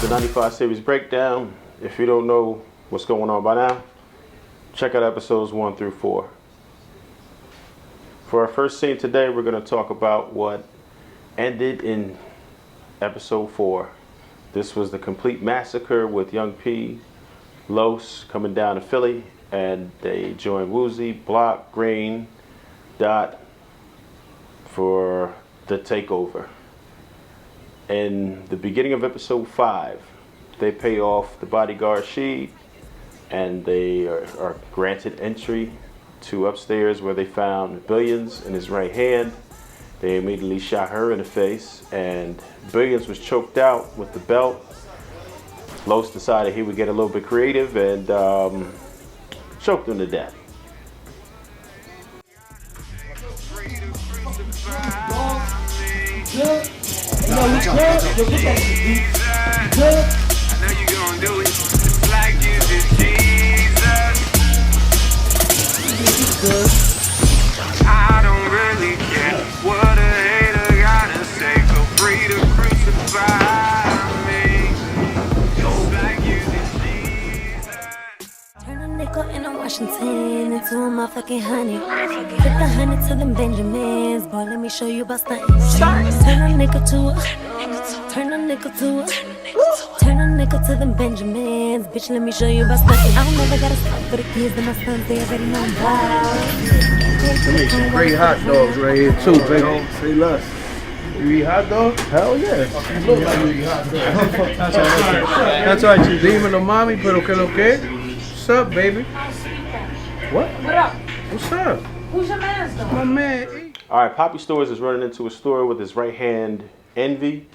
the 95 series breakdown. If you don't know what's going on by now, check out episodes 1 through 4. For our first scene today, we're going to talk about what ended in episode 4. This was the complete massacre with Young P, Los coming down to Philly, and they joined Woozy, Block, Green, Dot for the takeover. In the beginning of episode 5, they pay off the bodyguard Sheed, and they are granted entry to upstairs where they found Billions in his right hand. They immediately shot her in the face, and Billions was choked out with the belt. Los decided he would get a little bit creative and choked him to death. I don't really care what a hater gotta say. Feel free to crucify me. Like using Jesus. Turn a nickel in a Washington into a motherfucking honey. Put the honey to them Benjamins. Boy, let me show you about stunting. Turn a nickel to a. Turn a nickel to a. Turn a nickel to them Benjamins. Bitch, let me show you about stunting. I don't never gotta stop for the kids and my sons. They already know I'm wild. They make some great hot dogs right here too, baby. Say less. You eat hot dogs? Hell yeah. You look like you eat hot dogs. That's right, you demon of mommy, but okay. What's up, baby? What? What up? What's up? Who's your man, though? My man. Alright, Papi Stores is running into a store with his right hand, Envy.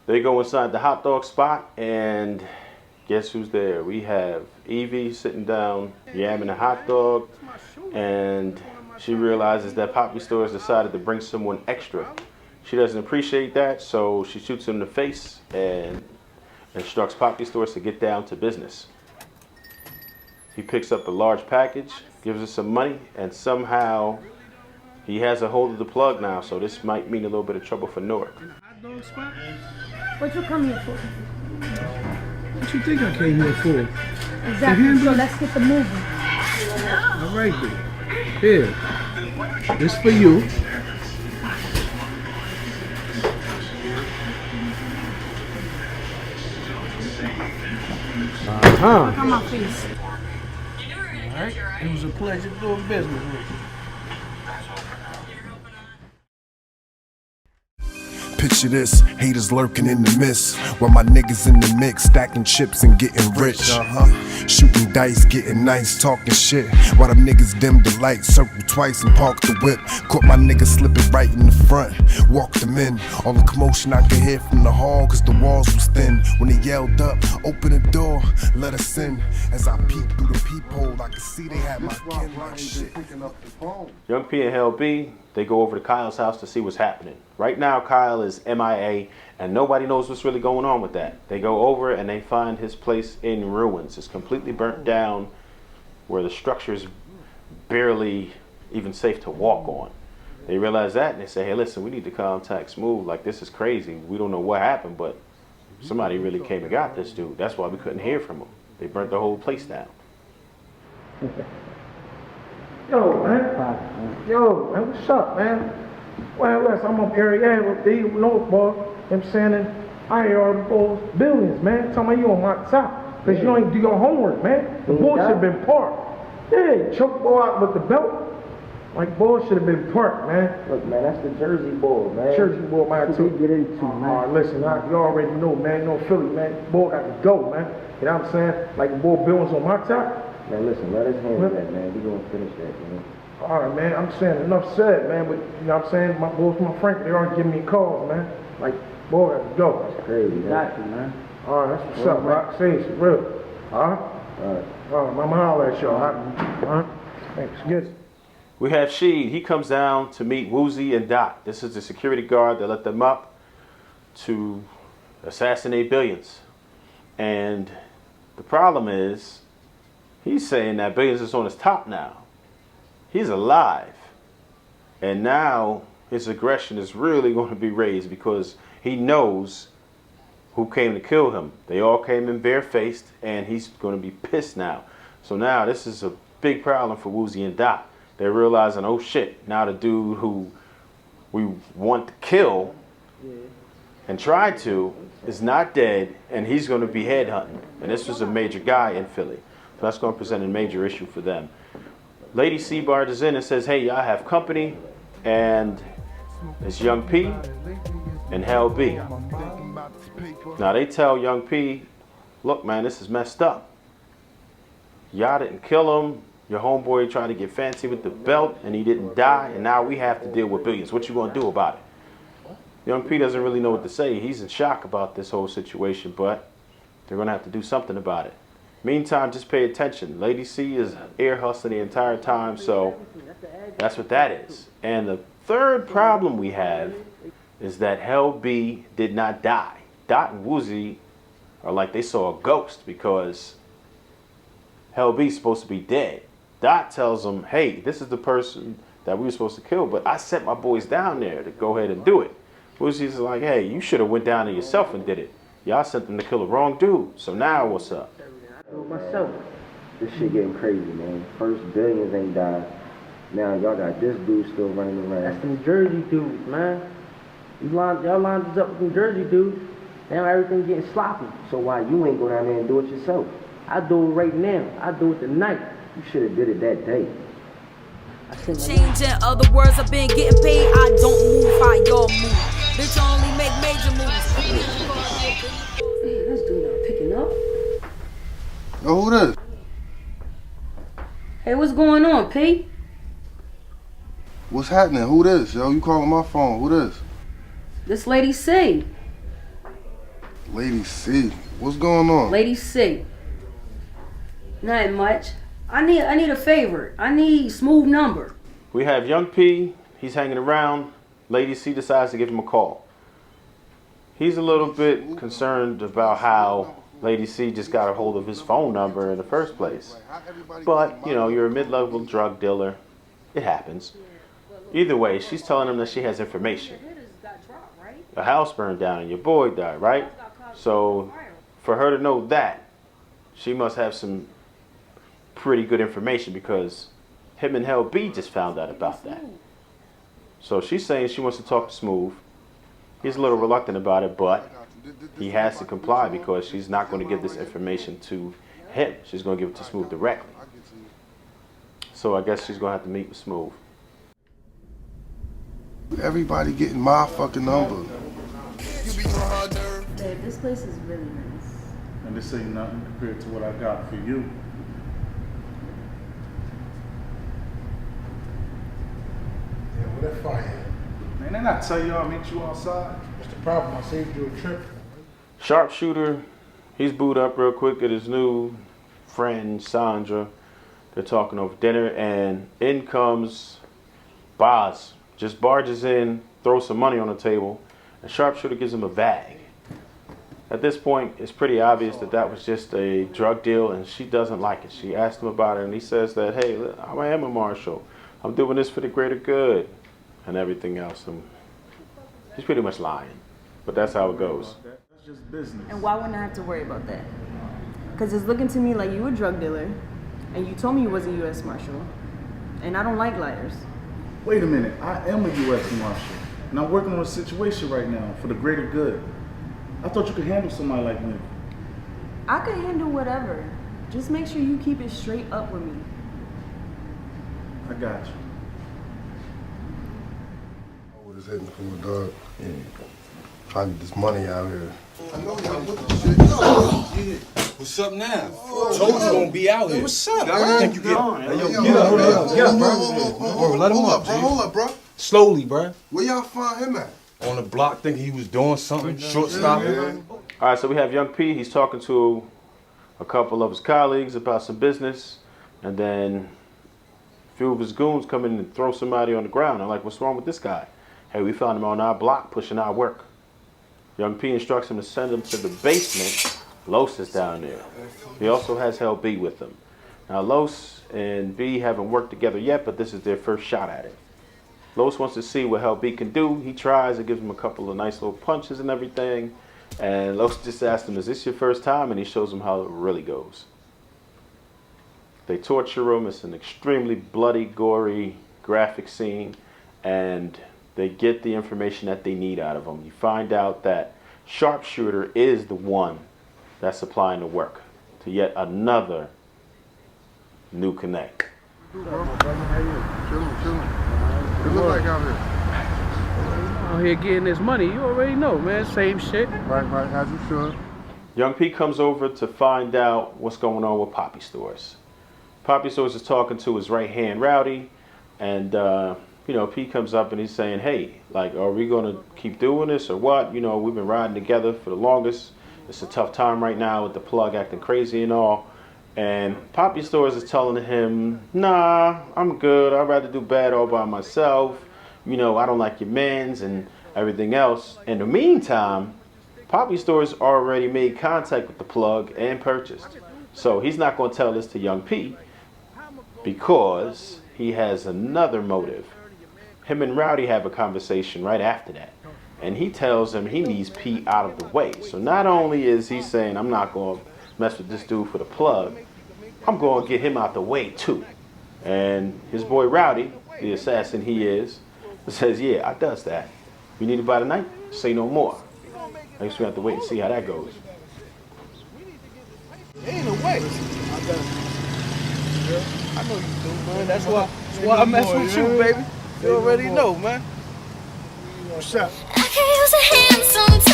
They go inside the hot dog spot, and guess who's there? We have Evie sitting down, yamming a hot dog, and she realizes that Papi Stores decided to bring someone extra. She doesn't appreciate that, so she shoots him in the face and instructs Papi Stores to get down to business. He picks up a large package, gives her some money, and somehow he has a hold of the plug now, so this might mean a little bit of trouble for Newark. Hot dog spot? What you come here for? What you think I came here for? Exactly, so let's get the moving. All right, then. Here. This for you. Look at my face. All right. It was a pleasure doing business with you. Picture this, haters lurking in the mist, while my niggas in the mix, stacking chips and getting rich. Shooting dice, getting nice, talking shit, while them niggas dim the light, circle twice and park the whip. Caught my niggas slipping right in the front, walked them in. All the commotion I could hear from the hall, cause the walls was thin. When they yelled up, open the door, let us in. As I peeked through the peephole, I could see they had my kin like shit. Young P and Hell B, they go over to Kyle's house to see what's happening. Right now, Kyle is MIA, and nobody knows what's really going on with that. They go over and they find his place in ruins. It's completely burnt down, where the structure is barely even safe to walk on. They realize that, and they say, hey, listen, we need to contact Smooth. Like, this is crazy. We don't know what happened, but somebody really came and got this dude. That's why we couldn't hear from him. They burnt the whole place down. Yo, man. Yo, man, what's up, man? Well, listen, I'm up area with the North boy. You know what I'm saying? And I hear all the boys, Billions, man. Tell me you on my top. Because you ain't do your homework, man. The boy should have been parked. Yeah, choke boy out with the belt. Like, boy should have been parked, man. Look, man, that's the Jersey boy, man. Jersey boy, man, What too. we get into, man. All right, listen, you already know, man. No Philly, man. Boy got to go, man. You know what I'm saying? Like, the boy Billions on my top. Man, listen, let us handle that, man. We gonna finish that, man. All right, man, I'm saying enough said, man, but you know what I'm saying? My boys, my Frank, they aren't giving me calls, man. Like, boy, I have to go. That's crazy, man. All right, that's what's up, Rock. Say it's real. All right? All right, I'ma holler at y'all, all right? Thanks, good. We have Sheed. He comes down to meet Woozy and Dot. This is the security guard that let them up to assassinate Billions. And the problem is, he's saying that Billions is on his top now. He's alive. And now his aggression is really going to be raised because he knows who came to kill him. They all came in barefaced, and he's going to be pissed now. So now this is a big problem for Woozy and Dot. They're realizing, oh shit, now the dude who we want to kill and try to is not dead, and he's going to be headhunting. And this was a major guy in Philly. So that's going to present a major issue for them. Lady C barges in and says, hey, y'all have company, and it's Young P and Hell B. Now they tell Young P, look man, this is messed up. Y'all didn't kill him. Your homeboy tried to get fancy with the belt and he didn't die, and now we have to deal with billions. What you gonna do about it? Young P doesn't really know what to say. He's in shock about this whole situation, but they're gonna have to do something about it. Meantime, just pay attention. Lady C is ear hustling the entire time, so that's what that is. And the third problem we have is that Hell B did not die. Dot and Woozy are like they saw a ghost because Hell B's supposed to be dead. Dot tells them, hey, this is the person that we were supposed to kill, but I sent my boys down there to go ahead and do it. Woozy's like, hey, you should have went down there yourself and did it. Y'all sent them to kill the wrong dude. So now what's up? Myself. This shit getting crazy, man. First billions ain't died. Now y'all got this dude still running around. That's them Jersey dudes, man. Y'all lined us up with them Jersey dudes. Now everything getting sloppy. So why you ain't go down there and do it yourself? I do it right now. I do it tonight. You should have did it that day. Changing other words, I've been getting paid. I don't move how y'all move. Bitch, I only make major moves. Man, this dude not picking up. Yo, who this? Hey, what's going on, P? What's happening? Who this? Yo, you calling my phone? Who this? This Lady C. Lady C. What's going on? Lady C. Not much. I need a favor. I need smooth number. We have Young P, he's hanging around. Lady C decides to give him a call. He's a little bit concerned about how Lady C just got a hold of his phone number in the first place. But, you know, you're a mid-level drug dealer. It happens. Either way, she's telling him that she has information. A house burned down and your boy died, right? So for her to know that, she must have some pretty good information because him and Hell B just found out about that. So she's saying she wants to talk to Smooth. He's a little reluctant about it, but he has to comply because she's not going to give this information to him. She's going to give it to Smooth directly. So I guess she's going to have to meet with Smooth. Everybody getting my fucking number. Babe, this place is really nice. And this ain't nothing compared to what I got for you. Yeah, what that fire? Man, didn't I tell you I'll meet you outside? What's the problem? I saved you a trip. Sharpshooter, he's booed up real quick at his new friend Sandra. They're talking over dinner, and in comes Boz. Just barges in, throws some money on the table, and Sharpshooter gives him a bag. At this point, it's pretty obvious that that was just a drug deal, and she doesn't like it. She asked him about it, and he says that, hey, I am a marshal. I'm doing this for the greater good, and everything else. And he's pretty much lying, but that's how it goes. That's just business. And why wouldn't I have to worry about that? Because it's looking to me like you a drug dealer, and you told me you was a U.S. Marshal, and I don't like liars. Wait a minute, I am a U.S. Marshal, and I'm working on a situation right now for the greater good. I thought you could handle somebody like me. I can handle whatever. Just make sure you keep it straight up with me. I got you. What is hitting for a dog? Yeah. Trying to get this money out here. I know y'all with the shit. Yeah. What's up now? Told you gonna be out here. What's up, man? I think you get on. Hey, yo, get up, bro. Let him up, bro. Hold up, bro. Slowly, bro. Where y'all find him at? On the block, thinking he was doing something, shortstop. All right, so we have Young P. He's talking to a couple of his colleagues about some business, and then a few of his goons come in and throw somebody on the ground. I'm like, what's wrong with this guy? Hey, we found him on our block pushing our work. Young P instructs him to send him to the basement. Los is down there. He also has Hell B with him. Now, Los and B haven't worked together yet, but this is their first shot at it. Los wants to see what Hell B can do. He tries, it gives him a couple of nice little punches and everything. And Los just asked him, is this your first time? And he shows him how it really goes. They torture him. It's an extremely bloody, gory, graphic scene. And they get the information that they need out of him. You find out that Sharpshooter is the one that's supplying the work to yet another new connect. How you? Chilling. It look like out here. Out here getting this money, you already know, man. Same shit. Right, as you should. Young P comes over to find out what's going on with Papi Stores. Papi Stores is talking to his right hand Rowdy, and P comes up and he's saying, hey, like, are we gonna keep doing this or what? You know, we've been riding together for the longest. It's a tough time right now with the plug acting crazy and all. And Papi Stores is telling him, nah, I'm good. I'd rather do bad all by myself. You know, I don't like your mans and everything else. In the meantime, Papi Stores already made contact with the plug and purchased. So he's not going to tell this to Young P because he has another motive. Him and Rowdy have a conversation right after that. And he tells him he needs P out of the way. So not only is he saying, I'm not going to mess with this dude for the plug, I'm going to get him out the way too. And his boy Rowdy, the assassin he is, says, yeah, I does that. You need it by the night? Say no more. I guess we have to wait and see how that goes. Ain't no way. I know you do, man. That's why I mess with you, baby. You already know, man. What's up? I can use a hand sometimes.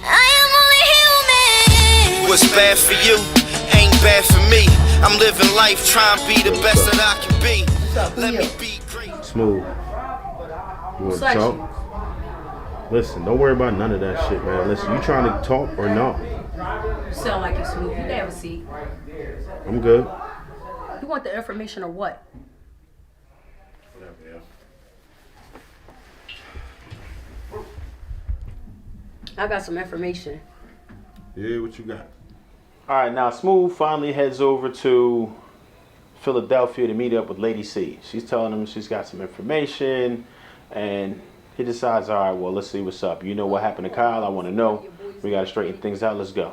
I am only human. What's bad for you ain't bad for me. I'm living life trying to be the best that I can be. Let me be great. Smooth. You want to talk? Listen, don't worry about none of that shit, man. Listen, you trying to talk or no? You sound like you're smooth. You can have a seat. I'm good. You want the information or what? I got some information. Yeah, what you got? All right, now Smooth finally heads over to Philadelphia to meet up with Lady C. She's telling him she's got some information, and he decides, all right, well, let's see what's up. You know what happened to Kyle? I want to know. We got to straighten things out. Let's go.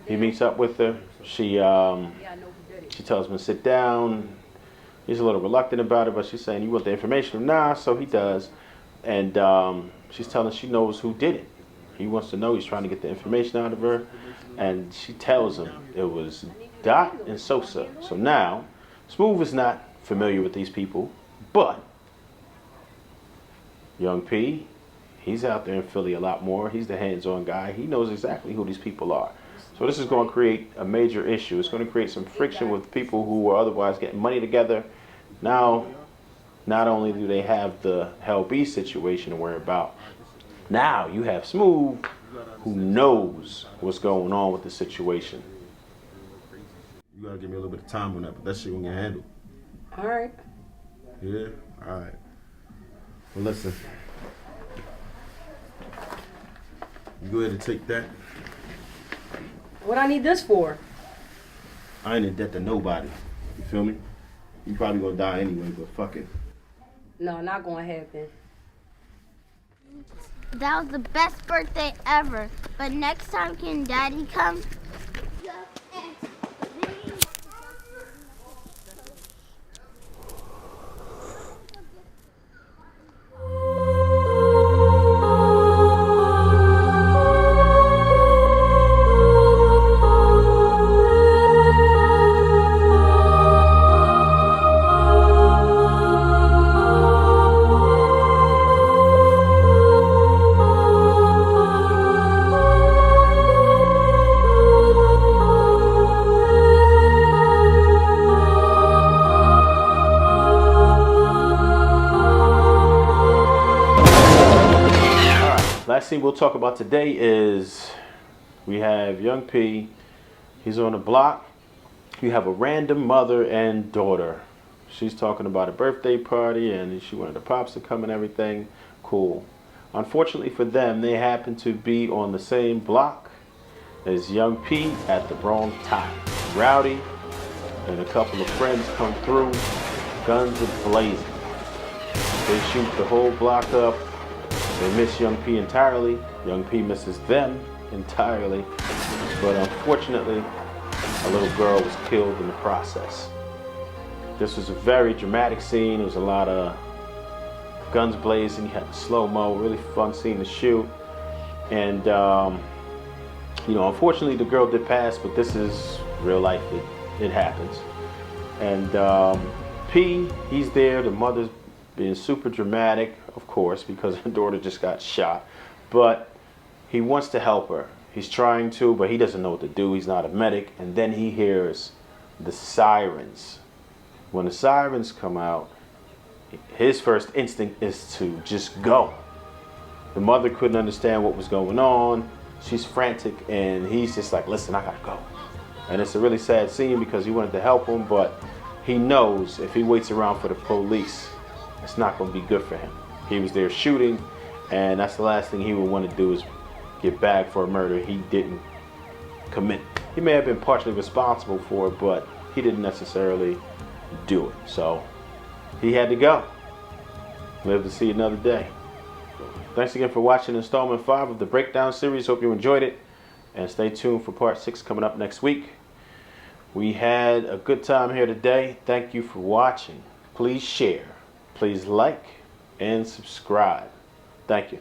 He meets up with her. She tells him to sit down. He's a little reluctant about it, but she's saying, you want the information? Nah, so he does. And she's telling she knows who did it. He wants to know. He's trying to get the information out of her. And she tells him it was Dot and Sosa. So now, Smooth is not familiar with these people, but Young P, he's out there in Philly a lot more. He's the hands-on guy. He knows exactly who these people are. So this is going to create a major issue. It's going to create some friction with people who were otherwise getting money together. Now, not only do they have the Hell B situation to worry about, now you have Smooth who knows what's going on with the situation. You gotta give me a little bit of time on that, but that shit gonna get handled. All right. Yeah? Alright. Well, listen. You go ahead and take that. What I need this for? I ain't in debt to nobody. You feel me? You probably gonna die anyway, but fuck it. No, not gonna happen. That was the best birthday ever. But next time, can Daddy come? Last thing we'll talk about today is we have Young P. He's on the block. You have a random mother and daughter. She's talking about a birthday party and she wanted the pops to come and everything. Cool. Unfortunately for them, they happen to be on the same block as Young P at the wrong time. Rowdy and a couple of friends come through, guns are blazing. They shoot the whole block up. They miss Young P entirely. Young P misses them entirely. But unfortunately, a little girl was killed in the process. This was a very dramatic scene. There was a lot of guns blazing. You had the slow-mo, really fun scene to shoot. And, you know, unfortunately the girl did pass, but this is real life. It happens. And P, he's there. The mother's being super dramatic, of course, because her daughter just got shot. But he wants to help her. He's trying to, but he doesn't know what to do. He's not a medic. And then he hears the sirens. When the sirens come out, his first instinct is to just go. The mother couldn't understand what was going on. She's frantic, and he's just like, listen, I gotta go. And it's a really sad scene because he wanted to help him, but he knows if he waits around for the police, it's not gonna be good for him. He was there shooting, and that's the last thing he would want to do is get bagged for a murder he didn't commit. He may have been partially responsible for it, but he didn't necessarily do it. So he had to go. Live to see another day. Thanks again for watching installment 5 of the Breakdown series. Hope you enjoyed it. And stay tuned for part 6 coming up next week. We had a good time here today. Thank you for watching. Please share. Please like and subscribe. Thank you.